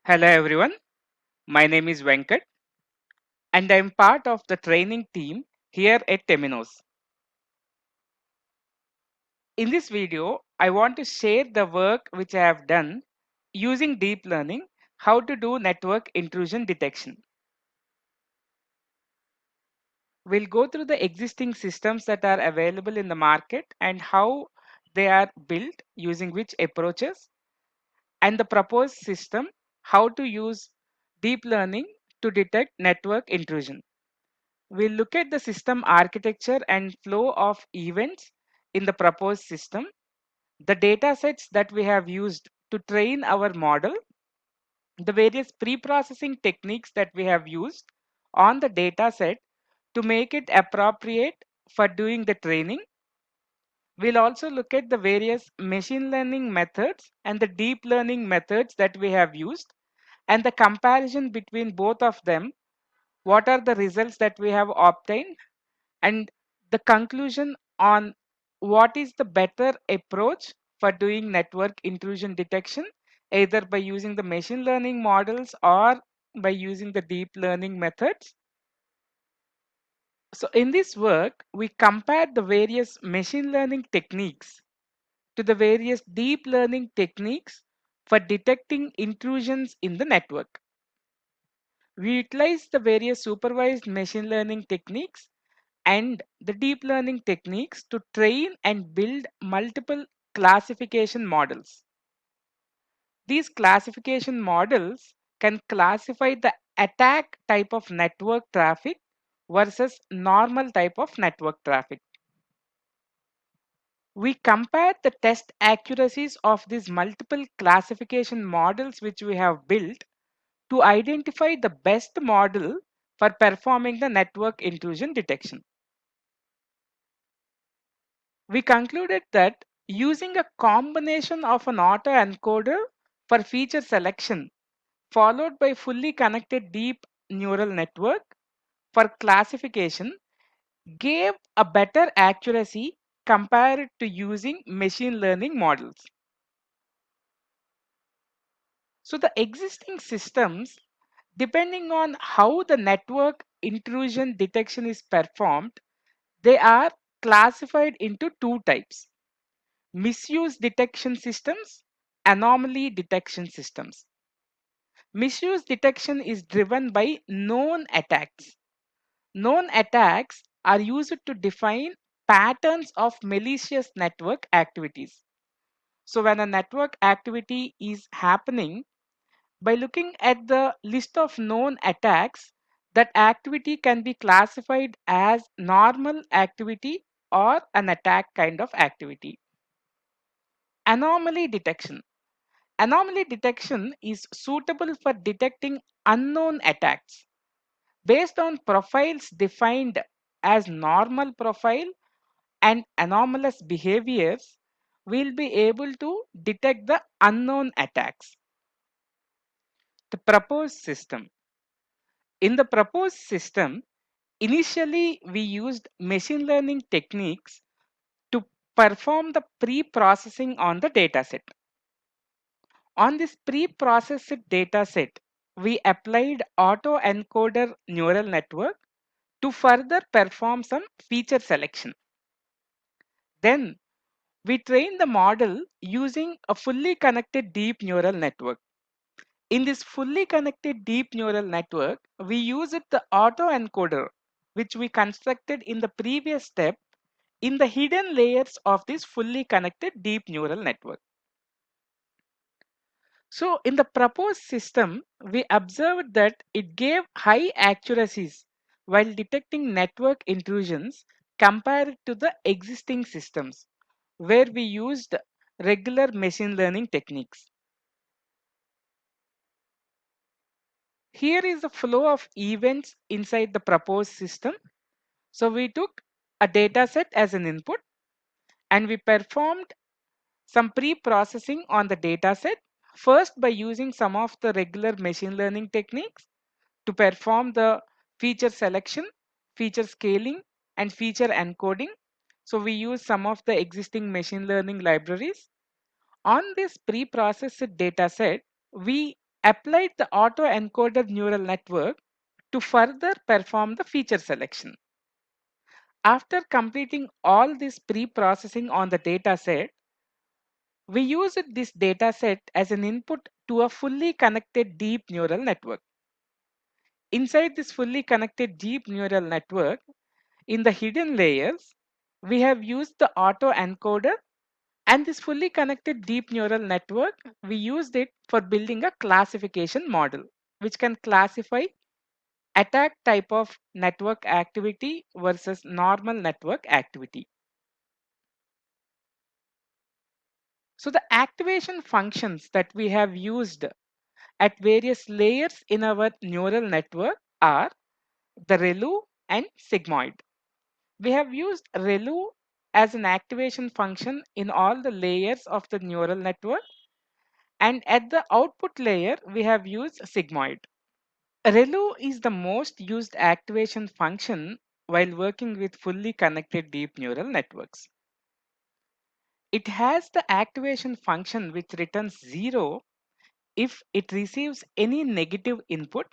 Hello everyone, my name is Venkat and I am part of the training team here at Temenos. In this video, I want to share the work which I have done using deep learning, how to do network intrusion detection. We'll go through the existing systems that are available in the market and how they are built using which approaches, and the proposed system, how to use deep learning to detect network intrusion. We'll look at the system architecture and flow of events in the proposed system, the data sets that we have used to train our model, the various pre-processing techniques that we have used on the data set to make it appropriate for doing the training. We'll also look at the various machine learning methods and the deep learning methods that we have used and the comparison between both of them. What are the results that we have obtained and the conclusion on what is the better approach for doing network intrusion detection, either by using the machine learning models or by using the deep learning methods. So in this work, we compared the various machine learning techniques to the various deep learning techniques for detecting intrusions in the network. We utilized the various supervised machine learning techniques and the deep learning techniques to train and build multiple classification models. These classification models can classify the attack type of network traffic versus normal type of network traffic. We compared the test accuracies of these multiple classification models which we have built to identify the best model for performing the network intrusion detection. We concluded that using a combination of an autoencoder for feature selection followed by fully connected deep neural network for classification gave a better accuracy compared to using machine learning models. So the existing systems, depending on how the network intrusion detection is performed, they are classified into two types: misuse detection systems, anomaly detection systems. Misuse detection is driven by known attacks. Known attacks are used to define patterns of malicious network activities. So when a network activity is happening, by looking at the list of known attacks, that activity can be classified as normal activity or an attack kind of activity. Anomaly detection. Anomaly detection is suitable for detecting unknown attacks. Based on profiles defined as normal profile and anomalous behaviors, we'll be able to detect the unknown attacks. The proposed system. In the proposed system, initially we used machine learning techniques to perform the pre-processing on the dataset. On this pre-processed dataset, we applied autoencoder neural network to further perform some feature selection. Then we train the model using a fully connected deep neural network. In this fully connected deep neural network, we used the autoencoder which we constructed in the previous step in the hidden layers of this fully connected deep neural network. So in the proposed system, we observed that it gave high accuracies while detecting network intrusions compared to the existing systems where we used regular machine learning techniques. Here is the flow of events inside the proposed system. So we took a data set as an input and we performed some pre-processing on the data set, first by using some of the regular machine learning techniques to perform the feature selection, feature scaling, and feature encoding. So we use some of the existing machine learning libraries. On this pre-processed data set, we applied the auto-encoded neural network to further perform the feature selection. After completing all this pre-processing on the data set, we used this data set as an input to a fully connected deep neural network. Inside this fully connected deep neural network, in the hidden layers, we have used the autoencoder, and this fully connected deep neural network, we used it for building a classification model, which can classify attack type of network activity versus normal network activity. So the activation functions that we have used at various layers in our neural network are the ReLU and sigmoid. We have used ReLU as an activation function in all the layers of the neural network, and at the output layer we have used sigmoid. ReLU is the most used activation function while working with fully connected deep neural networks. It has the activation function which returns 0 if it receives any negative input,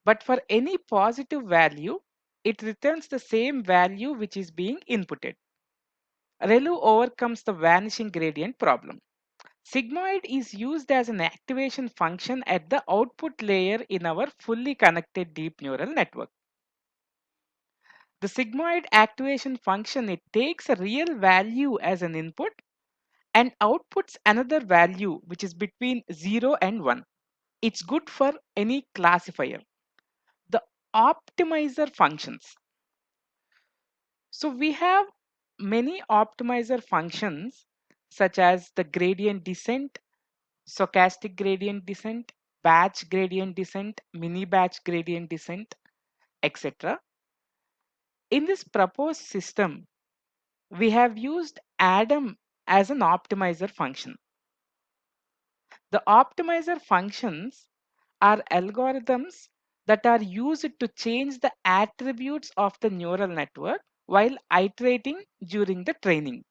but for any positive value, it returns the same value which is being inputted. ReLU overcomes the vanishing gradient problem. Sigmoid is used as an activation function at the output layer in our fully connected deep neural network. The sigmoid activation function, it takes a real value as an input and outputs another value which is between 0 and 1. It's good for any classifier. The optimizer functions. So we have many optimizer functions such as the gradient descent, stochastic gradient descent, batch gradient descent, mini batch gradient descent, etc. In this proposed system, we have used ADAM as an optimizer function. The optimizer functions are algorithms that are used to change the attributes of the neural network while iterating during the training.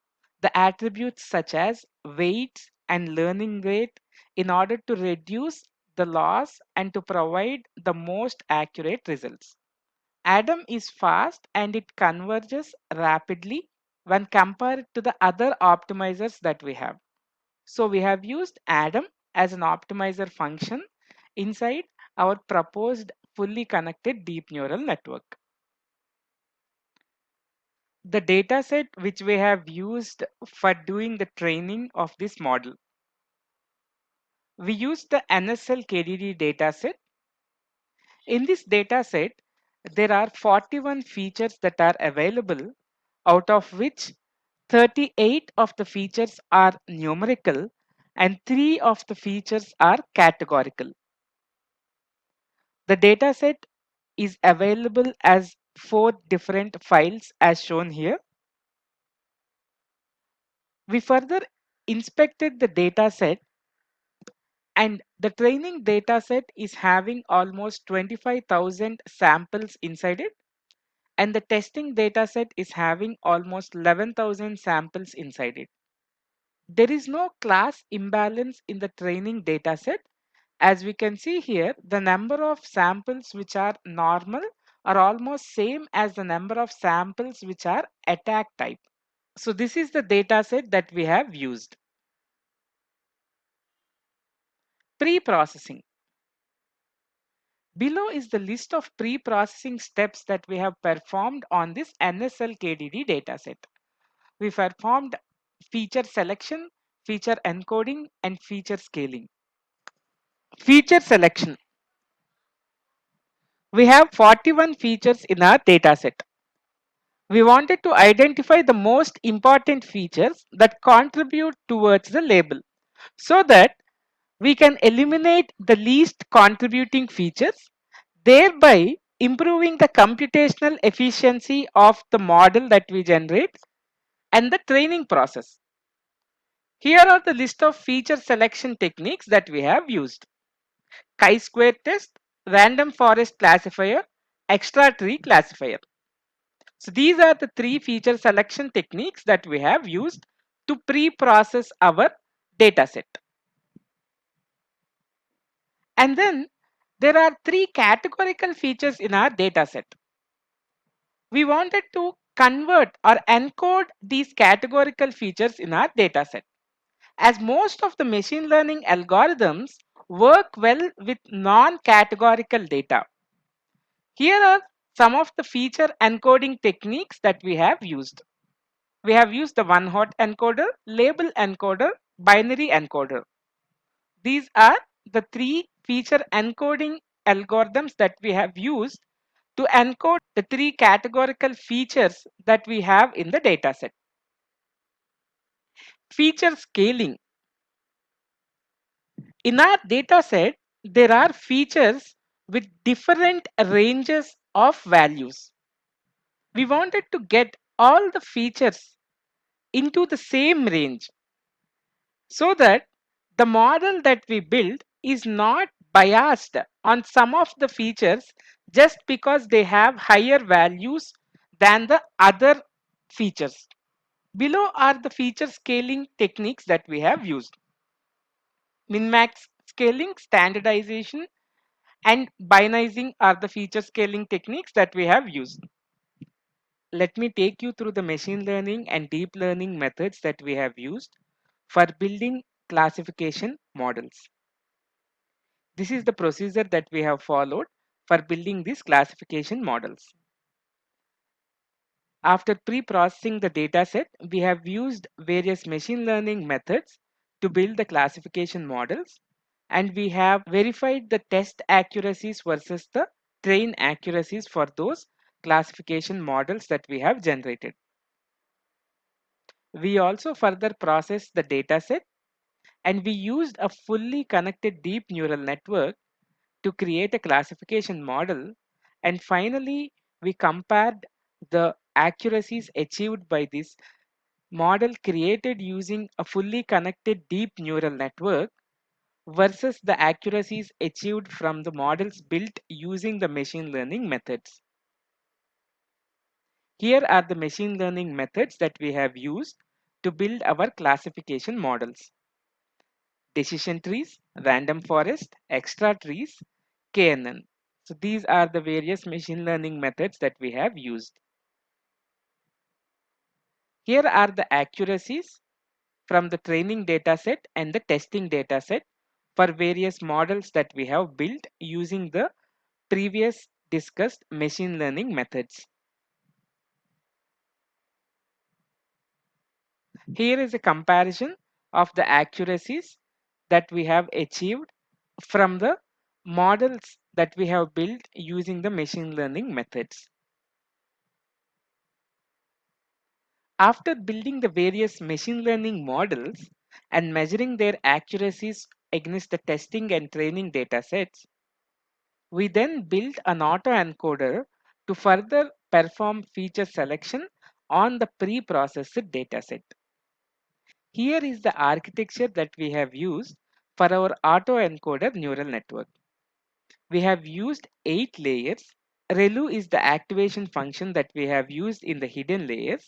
The attributes such as weights and learning rate in order to reduce the loss and to provide the most accurate results. Adam is fast and it converges rapidly when compared to the other optimizers that we have. So we have used Adam as an optimizer function inside our proposed fully connected deep neural network. The data set which we have used for doing the training of this model. We use the NSL KDD dataset. In this dataset, there are 41 features that are available, out of which 38 of the features are numerical and 3 of the features are categorical. The dataset is available as 4 different files as shown here. We further inspected the dataset, and the training data set is having almost 25,000 samples inside it, and the testing data set is having almost 11,000 samples inside it. There is no class imbalance in the training data set. As we can see here, the number of samples which are normal are almost same as the number of samples which are attack type. So this is the data set that we have used. Pre-processing. Below is the list of pre-processing steps that we have performed on this NSL KDD dataset. We performed feature selection, feature encoding, and feature scaling. Feature selection. We have 41 features in our dataset. We wanted to identify the most important features that contribute towards the label so that we can eliminate the least contributing features, thereby improving the computational efficiency of the model that we generate and the training process. Here are the list of feature selection techniques that we have used. Chi-square test, random forest classifier, extra tree classifier. So these are the 3 feature selection techniques that we have used to pre-process our dataset. And then there are three categorical features in our data set. We wanted to convert or encode these categorical features in our data set. As most of the machine learning algorithms work well with non-categorical data. Here are some of the feature encoding techniques that we have used. We have used the one-hot encoder, label encoder, binary encoder. These are the three feature encoding algorithms that we have used to encode the three categorical features that we have in the dataset. Feature scaling. In our dataset, there are features with different ranges of values. We wanted to get all the features into the same range so that the model that we build is not biased on some of the features just because they have higher values than the other features. Below are the feature scaling techniques that we have used. Min-max scaling, standardization, and binizing are the feature scaling techniques that we have used. Let me take you through the machine learning and deep learning methods that we have used for building classification models. This is the procedure that we have followed for building these classification models. After pre-processing the dataset, we have used various machine learning methods to build the classification models, and we have verified the test accuracies versus the train accuracies for those classification models that we have generated. We also further processed the dataset, and we used a fully connected deep neural network to create a classification model. And finally, we compared the accuracies achieved by this model created using a fully connected deep neural network versus the accuracies achieved from the models built using the machine learning methods. Here are the machine learning methods that we have used to build our classification models. Decision trees, random forest, extra trees, KNN. So these are the various machine learning methods that we have used. Here are the accuracies from the training dataset and the testing dataset for various models that we have built using the previous discussed machine learning methods. Here is a comparison of the accuracies that we have achieved from the models that we have built using the machine learning methods. After building the various machine learning models and measuring their accuracies against the testing and training datasets, we then built an autoencoder to further perform feature selection on the pre-processed dataset. Here is the architecture that we have used for our autoencoder neural network. We have used 8 layers. ReLU is the activation function that we have used in the hidden layers.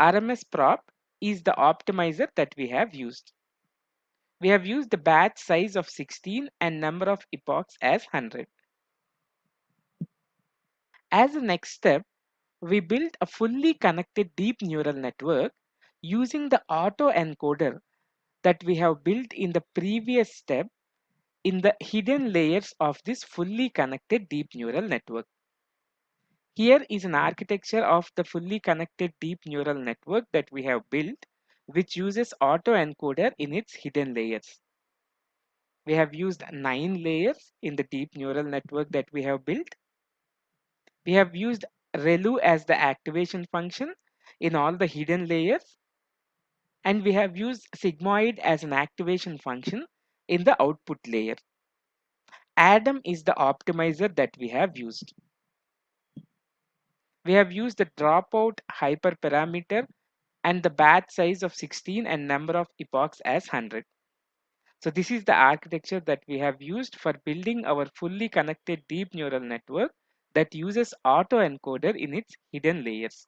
RMSprop is the optimizer that we have used. We have used the batch size of 16 and number of epochs as 100. As a next step, we built a fully connected deep neural network using the autoencoder that we have built in the previous step in the hidden layers of this fully connected deep neural network. Here is an architecture of the fully connected deep neural network that we have built, which uses autoencoder in its hidden layers. We have used 9 layers in the deep neural network that we have built. We have used ReLU as the activation function in all the hidden layers, and we have used sigmoid as an activation function in the output layer. Adam is the optimizer that we have used. We have used the dropout hyperparameter and the batch size of 16 and number of epochs as 100. So this is the architecture that we have used for building our fully connected deep neural network that uses autoencoder in its hidden layers.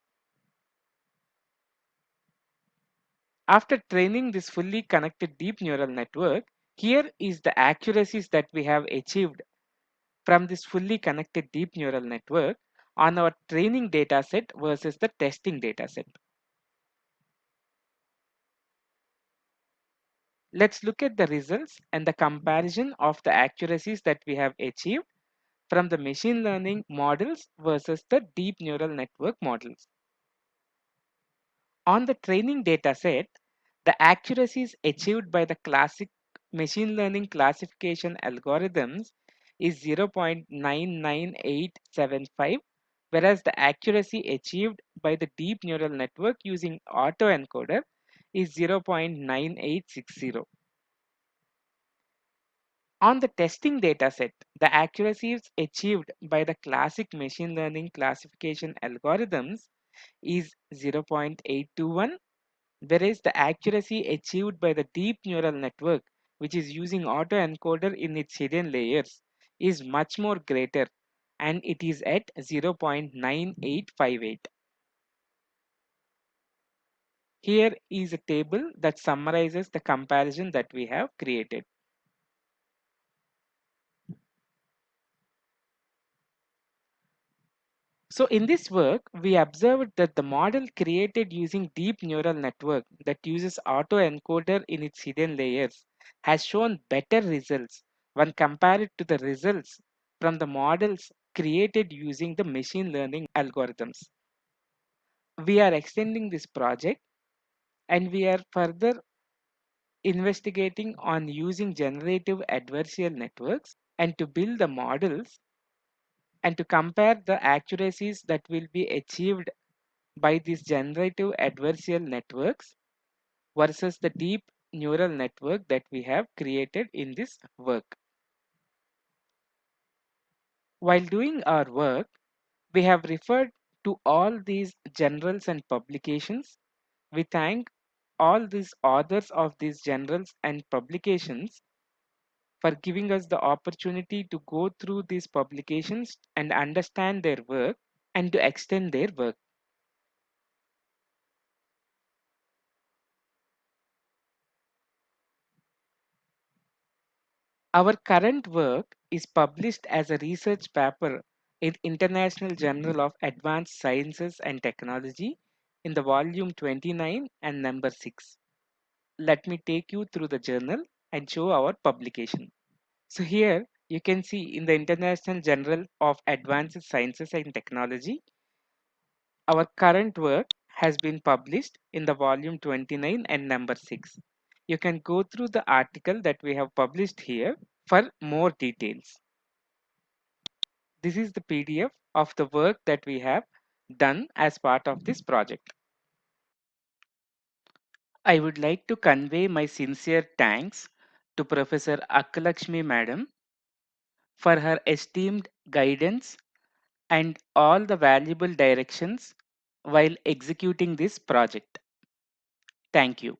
After training this fully connected deep neural network, Here is the accuracies that we have achieved from this fully connected deep neural network on our training data set versus the testing data set. Let's look at the results and the comparison of the accuracies that we have achieved from the machine learning models versus the deep neural network models. On the training data set, the accuracies achieved by the classic machine learning classification algorithms is 0.99875, whereas the accuracy achieved by the deep neural network using autoencoder is 0.9860. On the testing dataset, the accuracies achieved by the classic machine learning classification algorithms is 0.821, whereas the accuracy achieved by the deep neural network, which is using autoencoder in its hidden layers, is much more greater and it is at 0.9858. Here is a table that summarizes the comparison that we have created. So in this work, we observed that the model created using deep neural network that uses autoencoder in its hidden layers has shown better results when compared to the results from the models created using the machine learning algorithms. We are extending this project and we are further investigating on using generative adversarial networks and to build the models and to compare the accuracies that will be achieved by these generative adversarial networks versus the deep neural network that we have created in this work. While doing our work, we have referred to all these journals and publications. We thank all these authors of these journals and publications for giving us the opportunity to go through these publications and understand their work and to extend their work. Our current work is published as a research paper in International Journal of Advanced Sciences and Technology in the volume 29 and number 6. Let me take you through the journal and show our publication. So here you can see in the International Journal of Advanced Sciences and Technology, our current work has been published in the volume 29 and number 6. You can go through the article that we have published here for more details. This is the PDF of the work that we have done as part of this project. I would like to convey my sincere thanks to Professor Akkalakshmi Madam for her esteemed guidance and all the valuable directions while executing this project. Thank you.